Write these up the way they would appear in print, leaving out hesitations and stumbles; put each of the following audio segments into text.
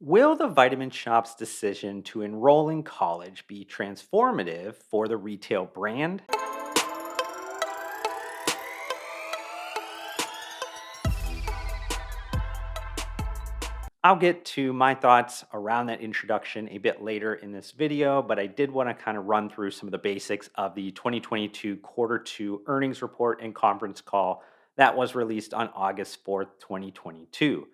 Will the Vitamin Shop's decision to enroll in college be transformative for the retail brand? I'll get to my thoughts around that introduction a bit later in this video, but I did want to kind of run through some of the basics of the 2022 quarter two earnings report and conference call that was released on August 4th, 2022.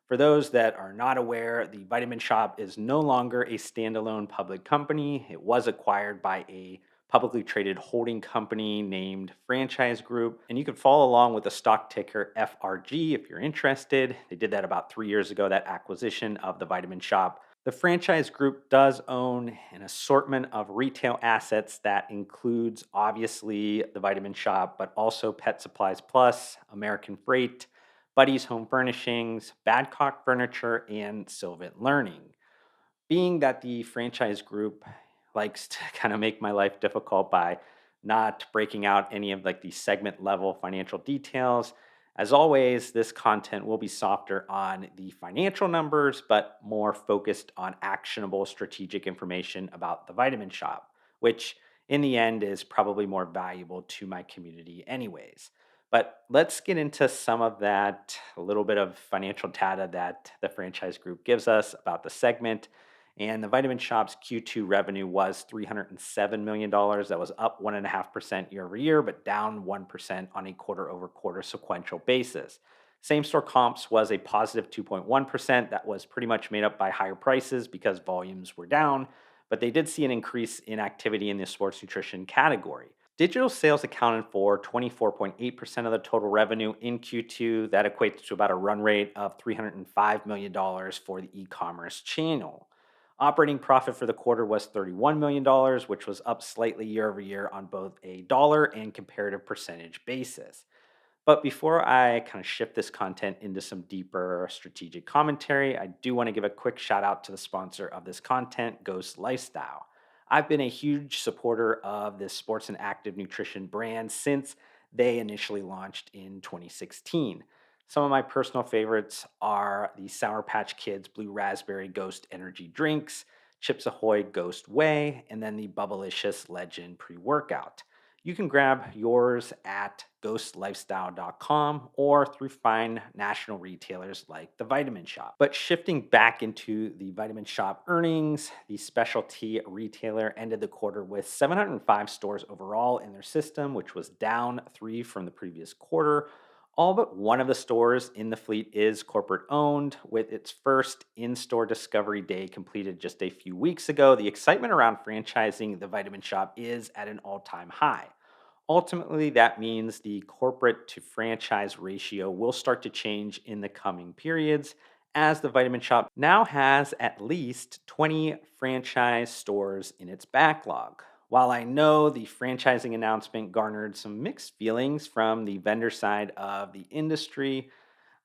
For those that are not aware, the Vitamin Shop is no longer a standalone public company. It was acquired by a publicly traded holding company named Franchise Group. And you can follow along with the stock ticker FRG if you're interested. They did that about 3 years ago, that acquisition of the Vitamin Shop. The Franchise Group does own an assortment of retail assets that includes obviously the Vitamin Shop, but also Pet Supplies Plus, American Freight, Buddy's Home Furnishings, Badcock Furniture, and Sylvant Learning. Being that the franchise group likes to kind of make my life difficult by not breaking out any of like the segment level financial details, as always, this content will be softer on the financial numbers, but more focused on actionable strategic information about the Vitamin Shop, which in the end is probably more valuable to my community, anyways. But let's get into some of that, a little bit of financial data that the franchise group gives us about the segment. And the Vitamin Shop's Q2 revenue was $307 million. That was up 1.5% year over year, but down 1% on a quarter over quarter sequential basis. Same store comps was a positive 2.1%. That was pretty much made up by higher prices because volumes were down, but they did see an increase in activity in the sports nutrition category. Digital sales accounted for 24.8% of the total revenue in Q2. That equates to about a run rate of $305 million for the e commerce channel. Operating profit for the quarter was $31 million, which was up slightly year over year on both a dollar and comparative percentage basis. But before I kind of shift this content into some deeper strategic commentary, I do want to give a quick shout out to the sponsor of this content, Ghost Lifestyle. I've been a huge supporter of this sports and active nutrition brand since they initially launched in 2016. Some of my personal favorites are the Sour Patch Kids Blue Raspberry Ghost Energy Drinks, Chips Ahoy Ghost Whey, and then the Bubblicious Legend Pre Workout. You can grab yours at ghostlifestyle.com or through fine national retailers like the Vitamin Shop. But shifting back into the Vitamin Shop earnings, the specialty retailer ended the quarter with 705 stores overall in their system, which was down 3 from the previous quarter. All but one of the stores in the fleet is corporate owned, with its first in store discovery day completed just a few weeks ago. The excitement around franchising the Vitamin Shop is at an all time high. Ultimately, that means the corporate to franchise ratio will start to change in the coming periods as the Vitamin Shop now has at least 20 franchise stores in its backlog. While I know the franchising announcement garnered some mixed feelings from the vendor side of the industry,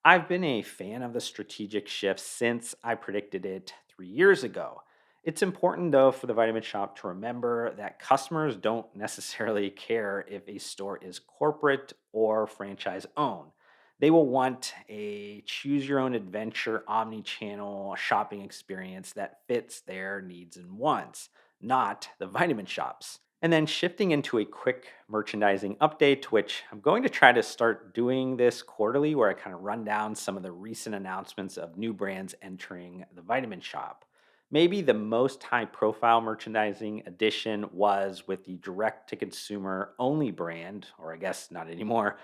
I've been a fan of the strategic shift since I predicted it 3 years ago. It's important, though, for the Vitamin Shop to remember that customers don't necessarily care if a store is corporate or franchise owned. They will want a choose your own adventure omni channel shopping experience that fits their needs and wants, not the Vitamin Shop's. And then shifting into a quick merchandising update, which I'm going to try to start doing this quarterly, where I kind of run down some of the recent announcements of new brands entering the Vitamin Shop. Maybe the most high profile merchandising addition was with the direct to consumer only brand, or I guess not anymore,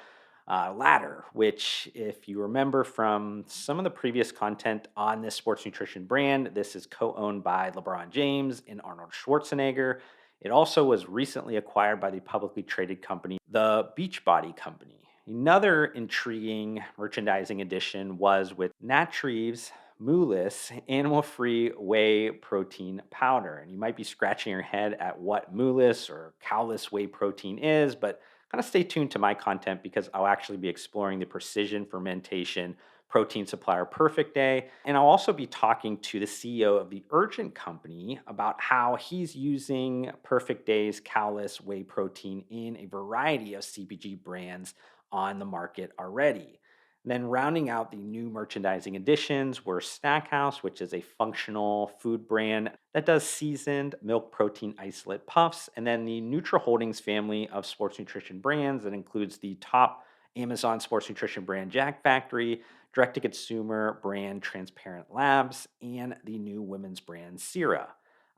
Ladder, which, if you remember from some of the previous content on this sports nutrition brand, this is co owned by LeBron James and Arnold Schwarzenegger. It also was recently acquired by the publicly traded company, the Beachbody Company. Another intriguing merchandising addition was with Natrieve's Moolis animal free whey protein powder. And you might be scratching your head at what Moolis or cowless whey protein is, but kind of stay tuned to my content because I'll actually be exploring the precision fermentation protein supplier Perfect Day. And I'll also be talking to the CEO of the Urgent Company about how he's using Perfect Day's cowless whey protein in a variety of CPG brands on the market already. Then rounding out the new merchandising additions were Snackhouse, which is a functional food brand that does seasoned milk protein isolate puffs, and then the Nutra Holdings family of sports nutrition brands that includes the top Amazon sports nutrition brand Jack Factory, direct to consumer brand Transparent Labs, and the new women's brand Sierra.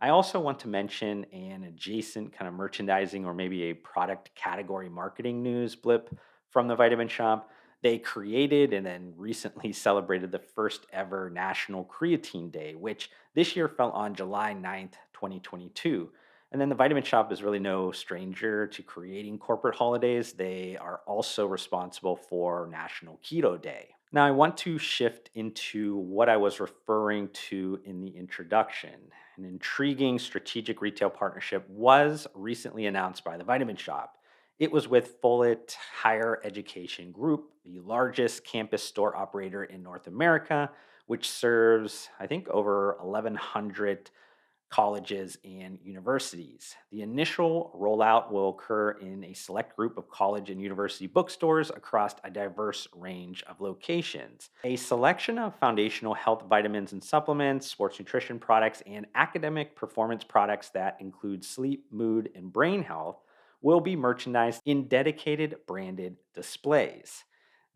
I also want to mention an adjacent kind of merchandising or maybe a product category marketing news blip from the Vitamin Shop. They created and then recently celebrated the first ever National Creatine Day, which this year fell on July 9th, 2022. And then the Vitamin Shop is really no stranger to creating corporate holidays. They are also responsible for National Keto Day. Now, I want to shift into what I was referring to in the introduction. An intriguing strategic retail partnership was recently announced by the Vitamin Shop. It was with Follett Higher Education Group, the largest campus store operator in North America, which serves, I think, over 1,100 colleges and universities. The initial rollout will occur in a select group of college and university bookstores across a diverse range of locations. A selection of foundational health vitamins and supplements, sports nutrition products, and academic performance products that include sleep, mood, and brain health will be merchandised in dedicated branded displays.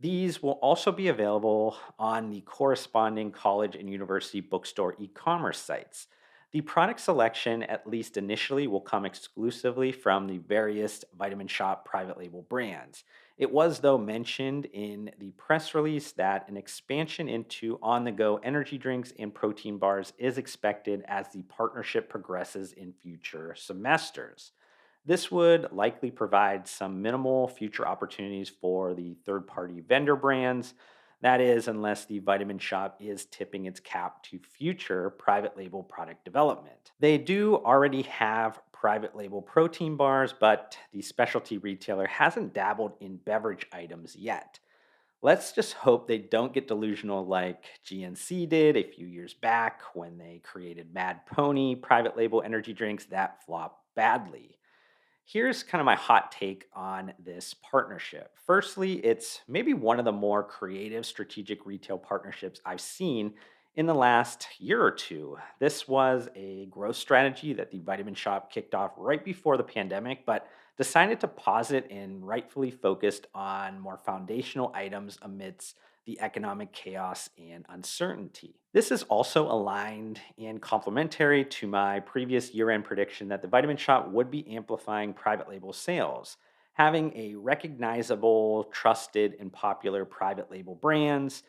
These will also be available on the corresponding college and university bookstore e commerce sites. The product selection, at least initially, will come exclusively from the various Vitamin Shop private label brands. It was, though, mentioned in the press release that an expansion into on the go energy drinks and protein bars is expected as the partnership progresses in future semesters. This would likely provide some minimal future opportunities for the third party vendor brands. That is, unless the Vitamin Shop is tipping its cap to future private label product development. They do already have private label protein bars, but the specialty retailer hasn't dabbled in beverage items yet. Let's just hope they don't get delusional like GNC did a few years back when they created Mad Pony private label energy drinks that flopped badly. Here's kind of my hot take on this partnership. Firstly, it's maybe one of the more creative strategic retail partnerships I've seen in the last year or two. This was a growth strategy that the Vitamin Shop kicked off right before the pandemic, but decided to pause it and rightfully focused on more foundational items amidst the economic chaos and uncertainty. This is also aligned and complementary to my previous year end prediction that the Vitamin Shop would be amplifying private label sales. Having a recognizable, trusted, and popular private label brands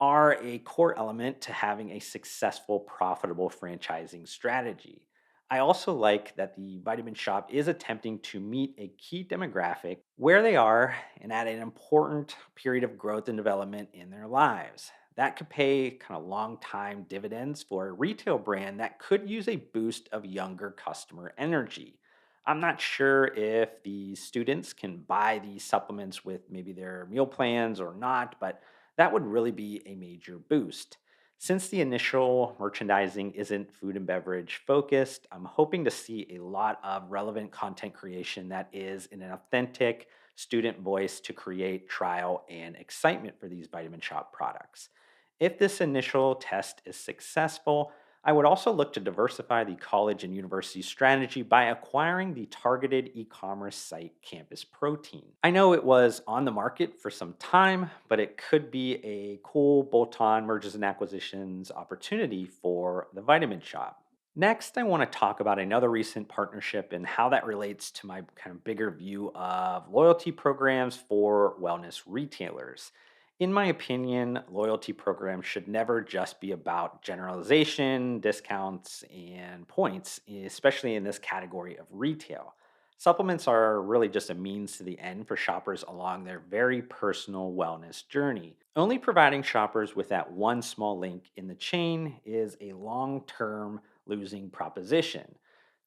are a core element to having a successful, profitable franchising strategy. I also like that the Vitamin Shop is attempting to meet a key demographic where they are and at an important period of growth and development in their lives. That could pay kind of long time dividends for a retail brand that could use a boost of younger customer energy. I'm not sure if the students can buy these supplements with maybe their meal plans or not, but that would really be a major boost. Since the initial merchandising isn't food and beverage focused, I'm hoping to see a lot of relevant content creation that is in an authentic student voice to create trial and excitement for these Vitamin Shop products. If this initial test is successful, I would also look to diversify the college and university strategy by acquiring the targeted e commerce site Campus Protein. I know it was on the market for some time, but it could be a cool bolt on mergers and acquisitions opportunity for the Vitamin Shop. Next, I want to talk about another recent partnership and how that relates to my kind of bigger view of loyalty programs for wellness retailers. In my opinion, loyalty programs should never just be about generalization, discounts, and points, especially in this category of retail. Supplements are really just a means to the end for shoppers along their very personal wellness journey. Only providing shoppers with that one small link in the chain is a long term losing proposition.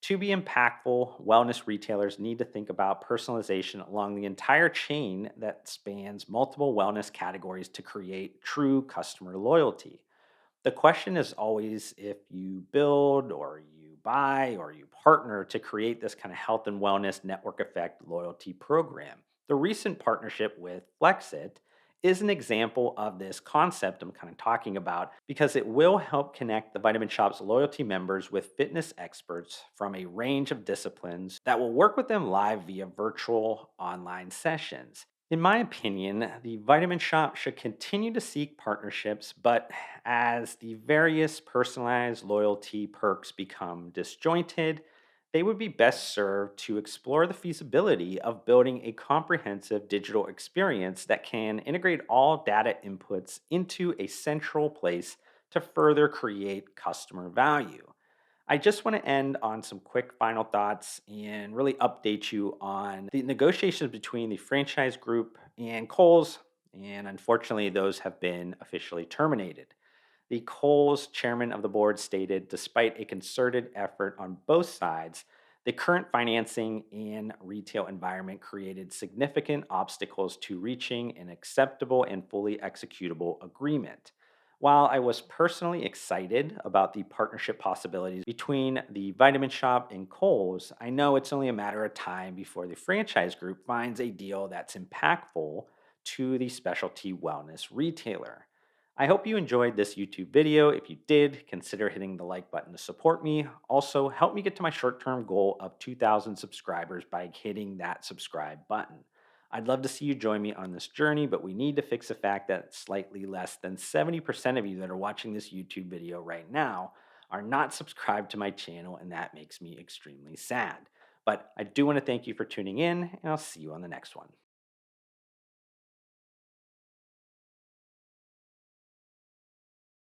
To be impactful, wellness retailers need to think about personalization along the entire chain that spans multiple wellness categories to create true customer loyalty. The question is always if you build or you buy or you partner to create this kind of health and wellness network effect loyalty program. The recent partnership with FlexIt is an example of this concept I'm kind of talking about because it will help connect the Vitamin Shop's loyalty members with fitness experts from a range of disciplines that will work with them live via virtual online sessions. In my opinion, the Vitamin Shop should continue to seek partnerships, but as the various personalized loyalty perks become disjointed, they would be best served to explore the feasibility of building a comprehensive digital experience that can integrate all data inputs into a central place to further create customer value. I just want to end on some quick final thoughts and really update you on the negotiations between the franchise group and Kohl's. And unfortunately, those have been officially terminated. The Kohl's chairman of the board stated despite a concerted effort on both sides, the current financing and retail environment created significant obstacles to reaching an acceptable and fully executable agreement. While I was personally excited about the partnership possibilities between the Vitamin Shop and Kohl's, I know it's only a matter of time before the franchise group finds a deal that's impactful to the specialty wellness retailer. I hope you enjoyed this YouTube video. If you did, consider hitting the like button to support me. Also, help me get to my short term goal of 2,000 subscribers by hitting that subscribe button. I'd love to see you join me on this journey, but we need to fix the fact that slightly less than 70% of you that are watching this YouTube video right now are not subscribed to my channel, and that makes me extremely sad. But I do want to thank you for tuning in, and I'll see you on the next one.